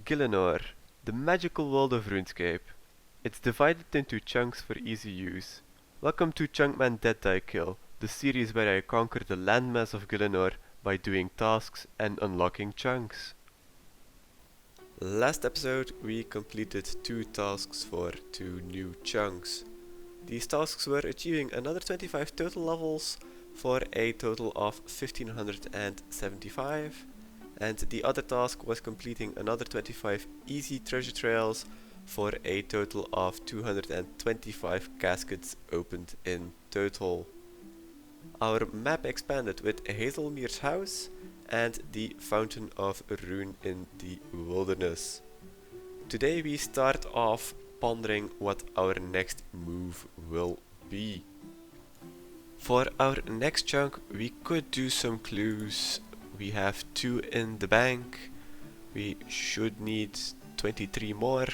Gielinor, the magical world of RuneScape. It's divided into chunks for easy use. Welcome to Chunkman Dead Die Kill, the series where I conquer the landmass of Gielinor by doing tasks and unlocking chunks. Last episode we completed 2 tasks for 2 new chunks. These tasks were achieving another 25 total levels for a total of 1575, and the other task was completing another 25 easy treasure trails for a total of 225 caskets opened in total. Our map expanded with Hazelmere's house and the Fountain of Rune in the wilderness. Today we start off pondering what our next move will be. For our next chunk we could do some clues. We have 2 in the bank. We should need 23 more.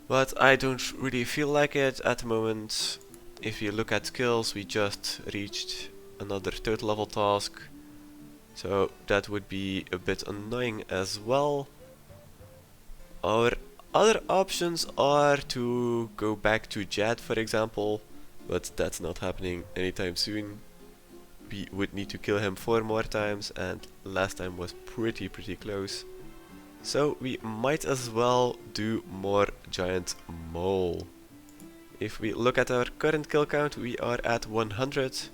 But I don't really feel like it at the moment. If you look at skills, we just reached another total level task. So that would be a bit annoying as well. Our other options are to go back to Jad, for example, but that's not happening anytime soon. We would need to kill him 4 more times, and last time was pretty close. So we might as well do more giant mole. If we look at our current kill count, we are at 100.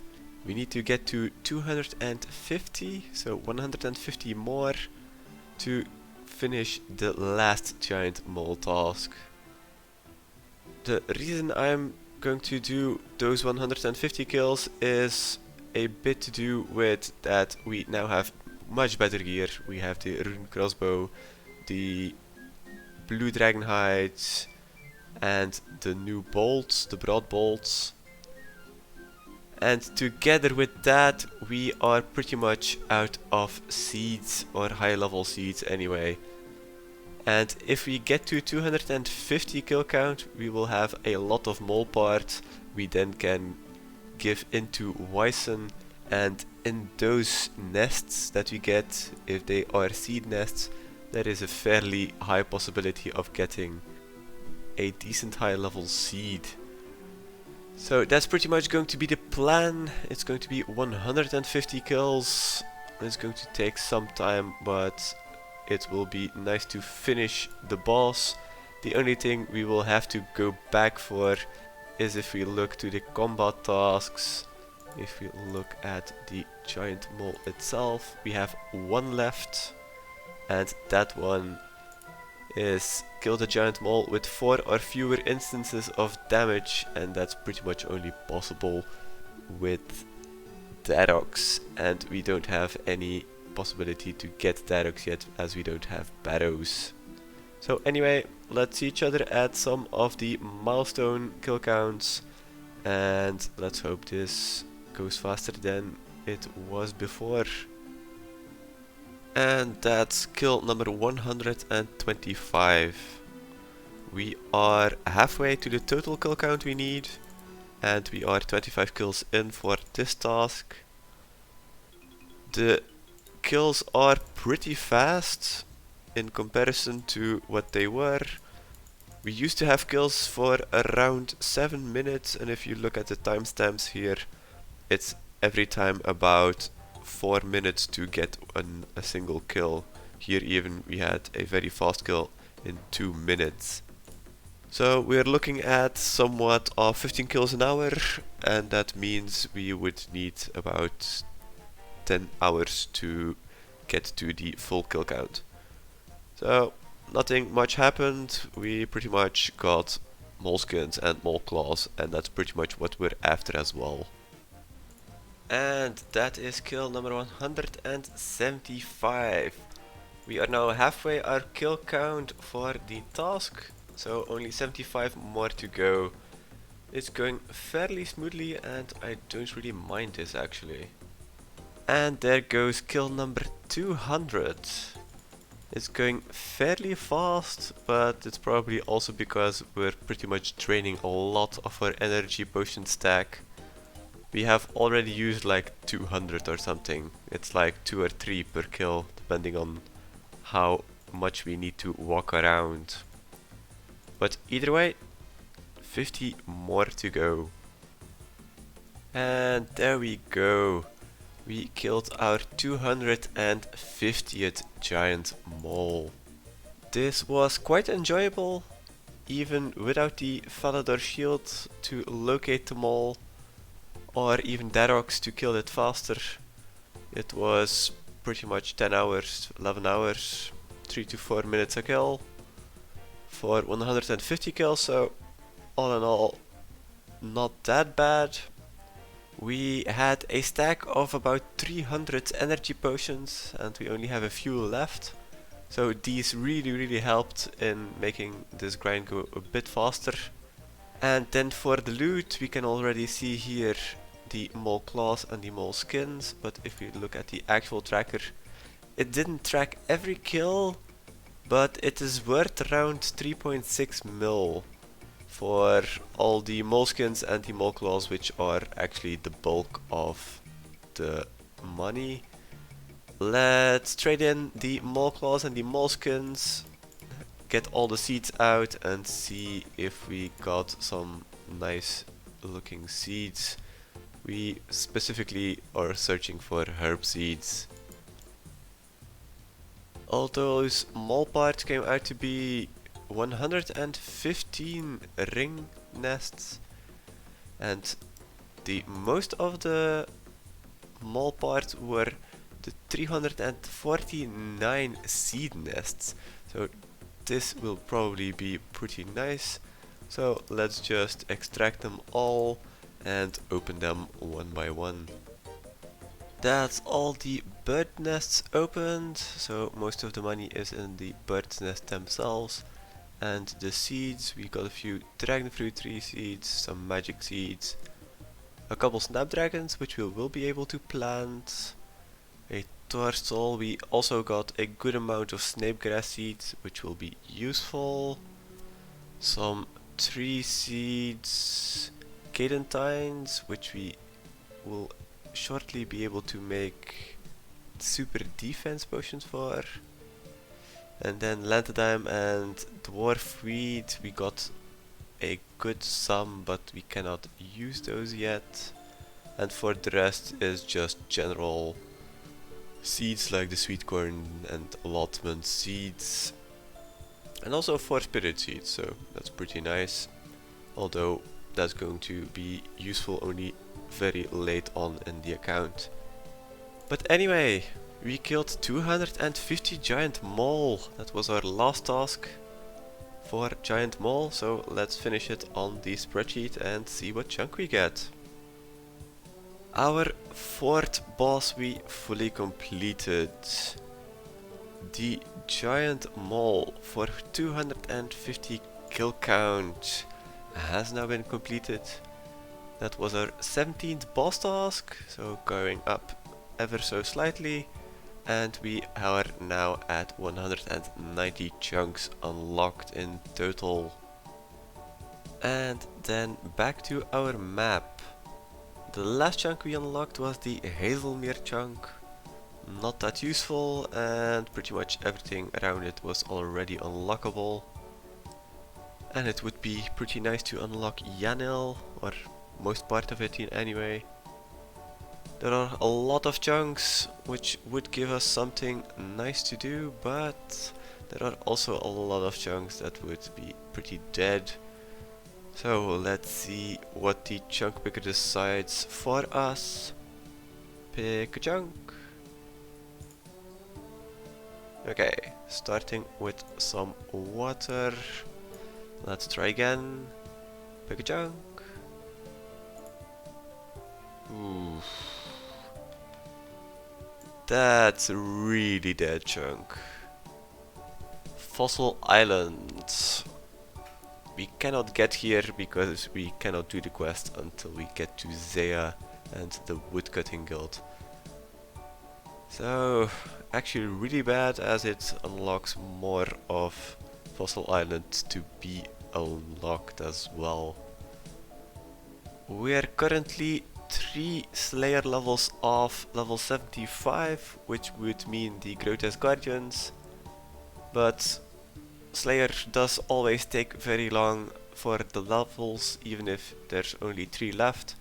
We need to get to 250, so 150 more to finish the last giant mole task. The reason I'm going to do those 150 kills is a bit to do with that we now have much better gear. We have the rune crossbow, the blue dragon hides, and the new bolts, the broad bolts. And together with that we are pretty much out of seeds, or high level seeds anyway. And if we get to 250 kill count, we will have a lot of mole parts we then can give into Wyson, and in those nests that we get, if they are seed nests, there is a fairly high possibility of getting a decent high level seed. So that's pretty much going to be the plan. It's going to be 150 kills. It's going to take some time, but it will be nice to finish the boss. The only thing we will have to go back for is if we look to the combat tasks. If we look at the giant mole itself, we have 1 left, and that one is kill the giant mole with 4 or fewer instances of damage, and that's pretty much only possible with Darox, and we don't have any possibility to get Darox yet as we don't have Barrows. So anyway, let's see each other at some of the milestone kill counts, and let's hope this goes faster than it was before. And that's kill number 125. We are halfway to the total kill count we need, and we are 25 kills in for this task. The kills are pretty fast in comparison to what they were. We used to have kills for around 7 minutes, and if you look at the timestamps here, it's every time about 4 minutes to get a single kill. Here even we had a very fast kill in 2 minutes. So we're looking at somewhat of 15 kills an hour, and that means we would need about 10 hours to get to the full kill count. So nothing much happened. We pretty much got moleskins and mole claws, and that's pretty much what we're after as well. And that is kill number 175. We are now halfway our kill count for the task, so only 75 more to go. It's going fairly smoothly, and I don't really mind this actually. And there goes kill number 200. It's going fairly fast, but it's probably also because we're pretty much draining a lot of our energy potion stack. We have already used like 200 or something. It's like 2 or 3 per kill, depending on how much we need to walk around. But either way, 50 more to go. And there we go. We killed our 250th giant mole. This was quite enjoyable, even without the Falador shield to locate the mole, or even Darox to kill it faster. It was pretty much 10 hours, 11 hours, 3 to 4 minutes a kill for 150 kills, so all in all, not that bad. We had a stack of about 300 energy potions and we only have a few left. So these really helped in making this grind go a bit faster. And then for the loot, we can already see here the mole claws and the mole skins, but if we look at the actual tracker, it didn't track every kill, but it is worth around 3.6 mil for all the mole skins and the mole claws, which are actually the bulk of the money. Let's trade in the mole claws and the mole skins, get all the seeds out and see if we got some nice looking seeds. We specifically are searching for herb seeds. All those mole parts came out to be 115 ring nests, and the most of the mole parts were the 349 seed nests. So this will probably be pretty nice. So let's just extract them all and open them one by one. That's all the bird nests opened, so most of the money is in the bird's nest themselves. And the seeds, we got a few dragon fruit tree seeds, some magic seeds, a couple snapdragons which we will be able to plant, a torsol. We also got a good amount of snapegrass seeds which will be useful, some tree seeds, cadentines which we will shortly be able to make super defense potions for, and then lantadime and dwarf weed. We got a good sum, but we cannot use those yet, and for the rest is just general seeds like the sweet corn and allotment seeds, and also 4 spirit seeds, so that's pretty nice, although that's going to be useful only very late on in the account. But anyway, we killed 250 giant mole. That was our last task for giant mole, so let's finish it on the spreadsheet and see what chunk we get. Our 4th boss we fully completed. The giant mole for 250 kill count has now been completed. That was our 17th boss task, so going up ever so slightly, and we are now at 190 chunks unlocked in total. And then back to our map. The last chunk we unlocked was the Hazelmere chunk. Not that useful, and pretty much everything around it was already unlockable. And it would be pretty nice to unlock Yanil, or most part of it anyway. There are a lot of chunks which would give us something nice to do, but there are also a lot of chunks that would be pretty dead. So let's see what the chunk picker decides for us. Pick a chunk. Okay, starting with some water. Let's try again. Pick a chunk. Ooh. That's a really dead chunk. Fossil Island. We cannot get here because we cannot do the quest until we get to Zea and the Woodcutting Guild. So, actually really bad, as it unlocks more of Fossil Island to be unlocked as well. We are currently 3 Slayer levels off level 75, which would mean the Grotesque Guardians. but Slayer does always take very long for the levels, even if there's only 3 left.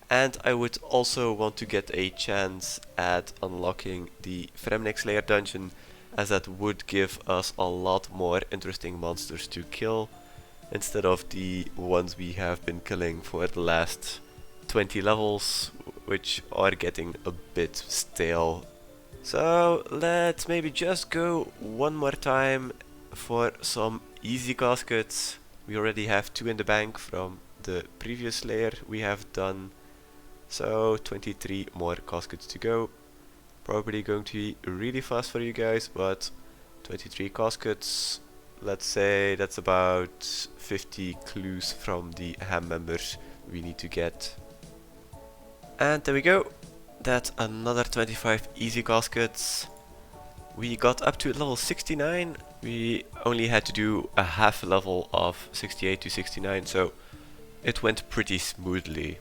And I would also want to get a chance at unlocking the Fremnik Slayer dungeon, as that would give us a lot more interesting monsters to kill, instead of the ones we have been killing for the last 20 levels, which are getting a bit stale. So let's maybe just go one more time for some easy caskets. We already have 2 in the bank from the previous layer we have done. So 23 more caskets to go. Probably going to be really fast for you guys, but 23 caskets. Let's say that's about 50 clues from the ham members we need to get. And there we go. That's another 25 easy caskets. We got up to level 69. We only had to do a half level of 68 to 69, so it went pretty smoothly.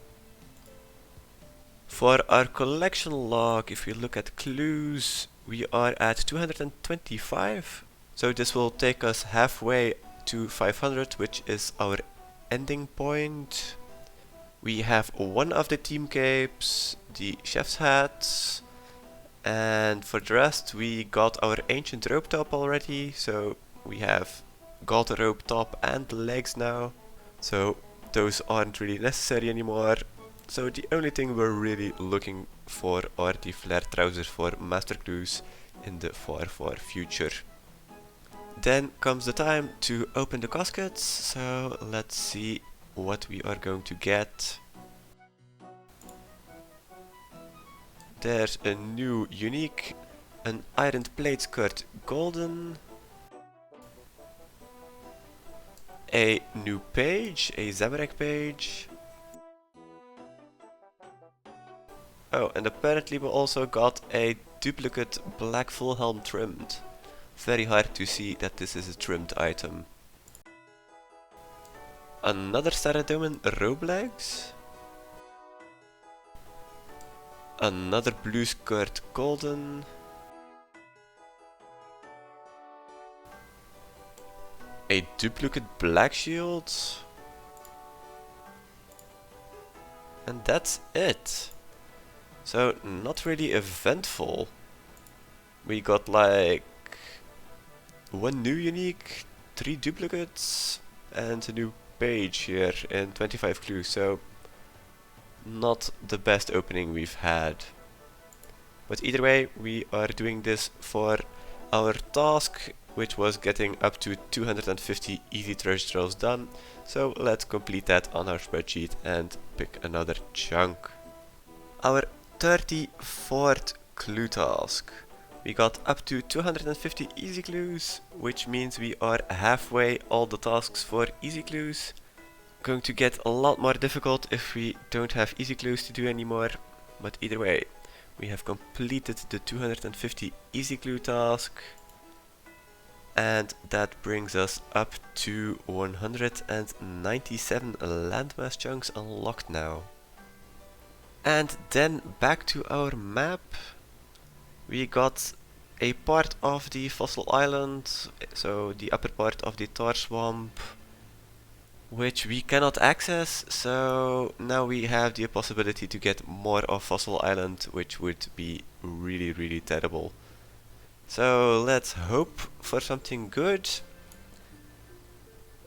For our collection log, if we look at clues, we are at 225. So this will take us halfway to 500, which is our ending point. We have one of the team capes, the chef's hats, and for the rest we got our ancient rope top already, so we have got a rope top and legs now, so those aren't really necessary anymore. So the only thing we're really looking for are the flare trousers for master clues in the far future. Then comes the time to open the caskets, so let's see what we are going to get. There's a new unique, an iron plate skirt golden, a new page, a Zamorak page. Oh, and apparently we also got a duplicate black full helm trimmed. Very hard to see that this is a trimmed item. Another Saradomin robe legs. Another blue skirt golden. A duplicate black shield. And that's it. So not really eventful. We got like one new unique, 3 duplicates, and a new page here in 25 clues, so not the best opening we've had. But either way, we are doing this for our task, which was getting up to 250 easy treasure trails done. So let's complete that on our spreadsheet and pick another chunk. Our 34th clue task. We got up to 250 easy clues, which means we are halfway all the tasks for easy clues. Going to get a lot more difficult if we don't have easy clues to do anymore, but either way, we have completed the 250 easy clue task, and that brings us up to 197 landmass chunks unlocked now. And then back to our map. We got a part of the fossil island, so the upper part of the tar swamp, which we cannot access, so now we have the possibility to get more of fossil island, which would be really terrible. So let's hope for something good.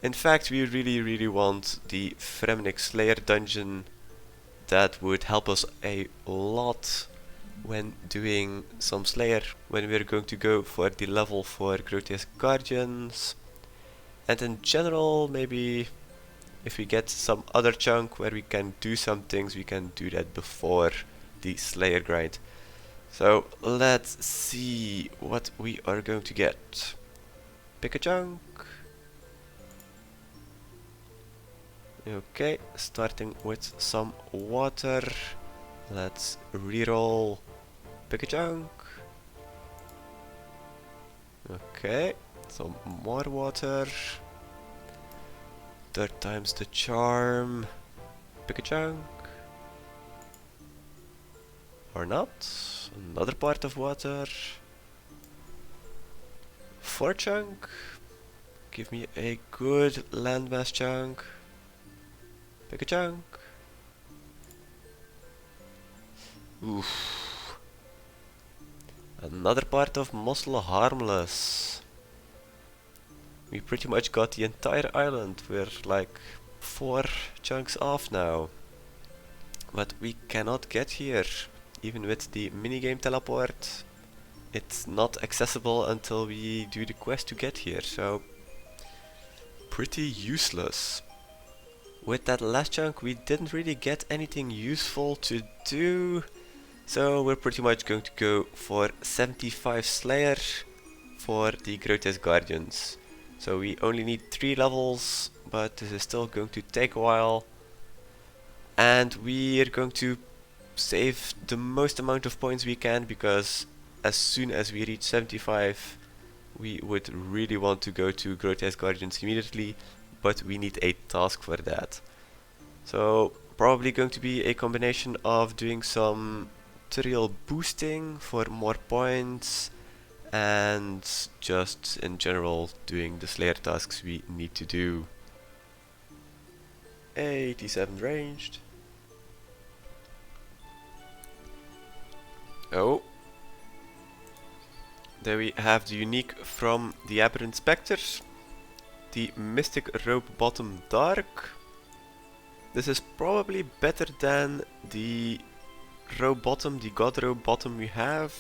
In fact, we really want the Fremnik Slayer dungeon. That would help us a lot when doing some Slayer, when we're going to go for the level for Grotesque Guardians. And in general, maybe if we get some other chunk where we can do some things, we can do that before the Slayer grind. So let's see what we are going to get. Pick a chunk. Okay, starting with some water. Let's reroll. Pick a chunk. Okay, some more water. Third time's the charm. Pick a chunk. Or not. Another part of water. 4 chunk. Give me a good landmass chunk. Pick a chunk. Oof. Another part of muscle harmless. We pretty much got the entire island. We're like 4 chunks off now. But we cannot get here. Even with the minigame teleport, it's not accessible until we do the quest to get here, so pretty useless. With that last chunk we didn't really get anything useful to do, so we're pretty much going to go for 75 Slayer for the Grotesque Guardians. So we only need 3 levels, but this is still going to take a while. And we are going to save the most amount of points we can, because as soon as we reach 75 we would really want to go to Grotesque Guardians immediately, but we need a task for that. So probably going to be a combination of doing some tutorial boosting for more points and just in general doing the Slayer tasks we need to do. 87 ranged. Oh, there we have the unique from the Aberrant Spectres, the Mystic Robe Bottom Dark. This is probably better than the robe bottom, the God Robe Bottom we have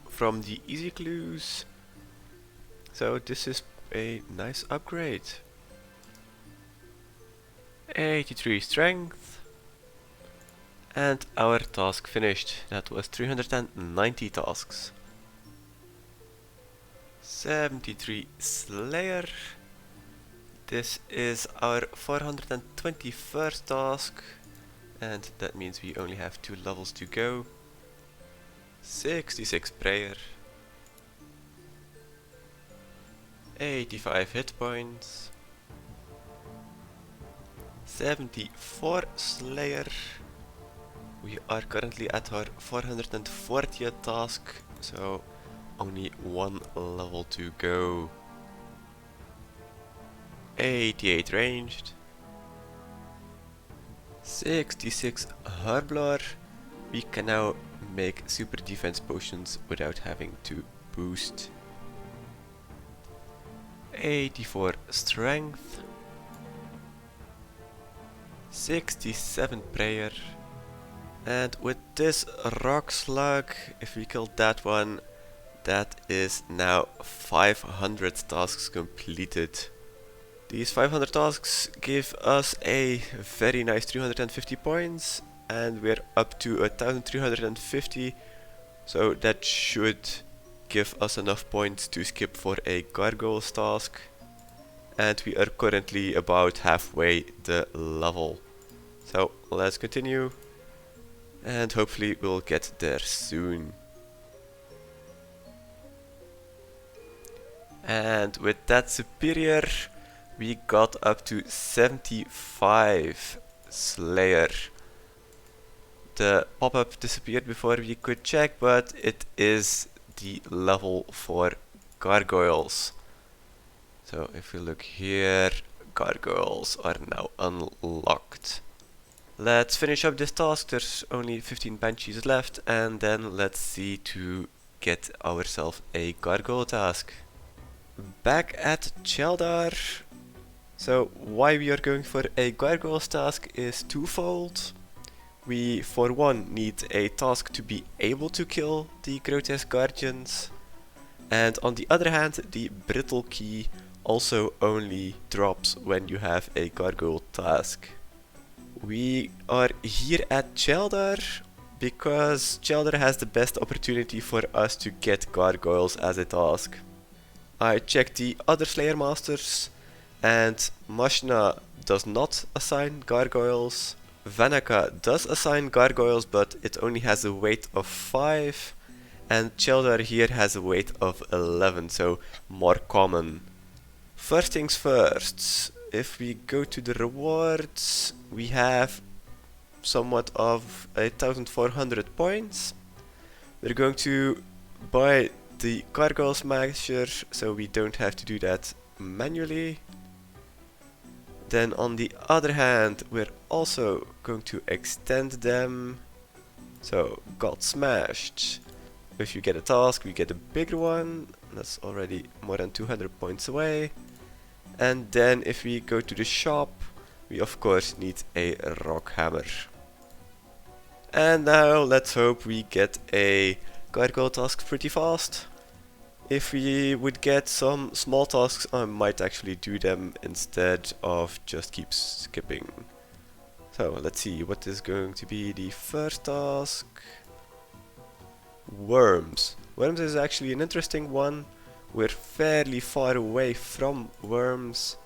from the Easy Clues. So this is a nice upgrade. 83 strength. And our task finished. That was 390 tasks. 73 Slayer. This is our 421st task. And that means we only have 2 levels to go. 66 Prayer. 85 hit points. 74 Slayer. We are currently at our 440th task, so only 1 level to go. 88 ranged. 66 Herblar. We can now make super defense potions without having to boost. 84 strength. 67 prayer. And with this rock slug, if we killed that one, that is now 500 tasks completed. These 500 tasks give us a very nice 350 points, and we're up to 1350, so that should give us enough points to skip for a gargoyles task. And we are currently about halfway the level. So let's continue. And hopefully we'll get there soon. And with that superior, we got up to 75 Slayer. The pop-up disappeared before we could check, but it is the level for gargoyles. So if we look here, gargoyles are now unlocked. Let's finish up this task. There's only 15 banshees left, and then let's see to get ourselves a gargoyle task. Back at Cheldar. So why we are going for a gargoyles task is twofold. We for one need a task to be able to kill the grotesque guardians, and on the other hand the brittle key also only drops when you have a gargoyle task. We are here at Cheldar because Cheldar has the best opportunity for us to get gargoyles as a task. I checked the other Slayer Masters, and Mashna does not assign gargoyles. Vanaka does assign gargoyles, but it only has a weight of 5, and Cheldar here has a weight of 11, so more common. First things first, if we go to the rewards, we have somewhat of 1400 points. We're going to buy the gargoyle smasher, so we don't have to do that manually. Then on the other hand, we're also going to extend them. So, got smashed. If you get a task, we get a bigger one. That's already more than 200 points away. And then if we go to the shop, we of course need a rock hammer. And now let's hope we get a gargoyle task pretty fast. If we would get some small tasks, I might actually do them instead of just keep skipping. So let's see what is going to be the first task. Worms. Worms is actually an interesting one. We're fairly far away from worms,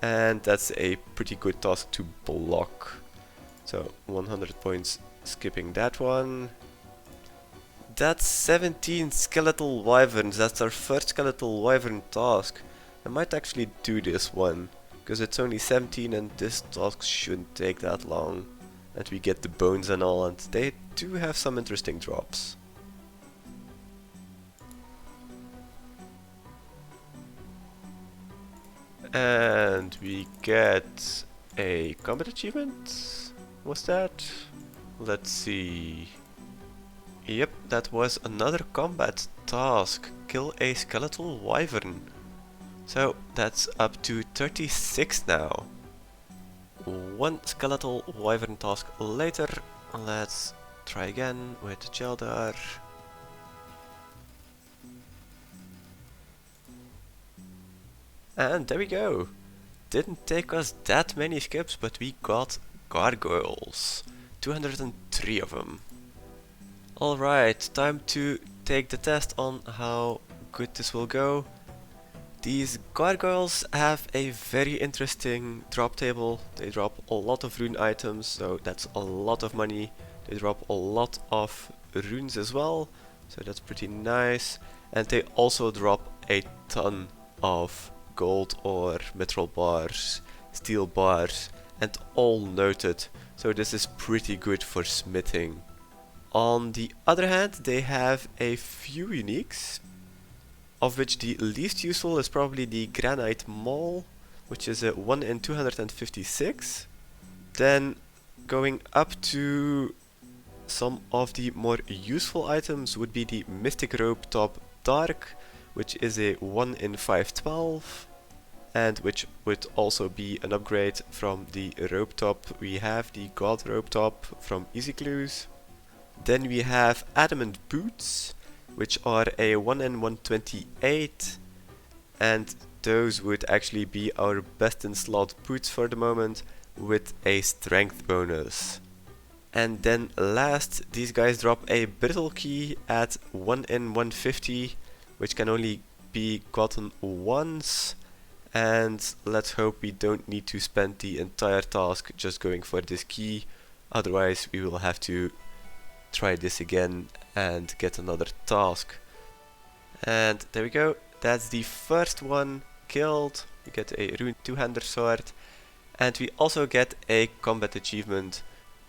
and that's a pretty good task to block. So 100 points skipping that one. That's 17 skeletal wyverns. That's our first skeletal wyvern task. I might actually do this one, because it's only 17 and this task shouldn't take that long. And we get the bones and all, and they do have some interesting drops. And we get a combat achievement. What's that? Let's see. Yep, that was another combat task. Kill a skeletal wyvern. So that's up to 36 now. One skeletal wyvern task later. Let's try again with Jeldar. And there we go. Didn't take us that many skips, but we got gargoyles. 203 of them. Alright, time to take the test on how good this will go. These gargoyles have a very interesting drop table. They drop a lot of rune items, so that's a lot of money. They drop a lot of runes as well, so that's pretty nice. And they also drop a ton of gold or metal bars, steel bars, and all noted. So this is pretty good for smithing. On the other hand, they have a few uniques, of which the least useful is probably the granite maul, which is a 1 in 256. Then going up to some of the more useful items would be the mystic robe top dark, which is a 1 in 512, and which would also be an upgrade from the robe top. We have the god robe top from Easy Clues. Then we have adamant boots, which are a 1 in 128, and those would actually be our best in slot boots for the moment, with a strength bonus. And then last, these guys drop a brittle key at 1 in 150, which can only be gotten once, and let's hope we don't need to spend the entire task just going for this key, otherwise we will have to try this again and get another task. And there we go, that's the first one killed. We get a rune two-hander sword, and we also get a combat achievement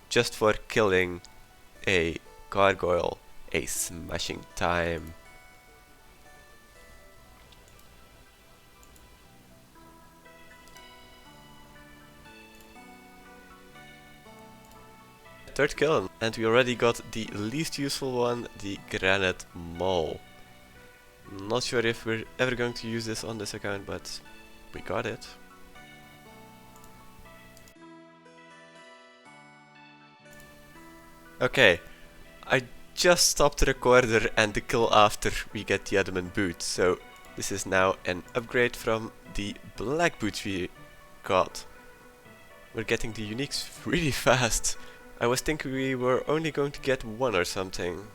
just for killing a gargoyle, a smashing time. Third kill, and we already got the least useful one, the granite maul. Not sure if we're ever going to use this on this account, but we got it. Okay, I just stopped the recorder and the kill after we get the adamant boot, so this is now an upgrade from the black boots we got. We're getting the uniques really fast. I was thinking we were only going to get one or something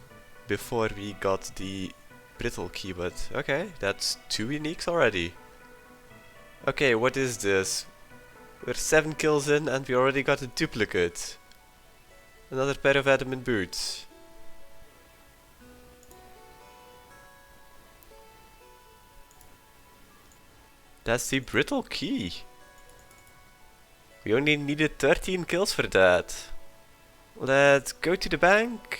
before we got the brittle key, but okay, that's 2 uniques already. Okay, what is this? We're 7 kills in and we already got a duplicate. Another pair of adamant boots. That's the brittle key. We only needed 13 kills for that. Let's go to the bank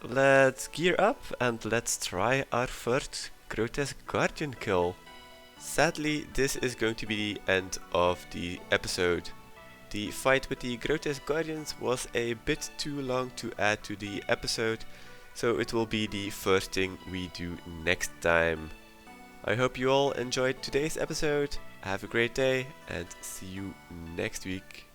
let's gear up and let's try our first Grotesque Guardian kill. Sadly, this is going to be the end of the episode. The fight with the Grotesque Guardians was a bit too long to add to the episode, so it will be the first thing we do next time. I hope you all enjoyed today's episode. Have a great day and see you next week.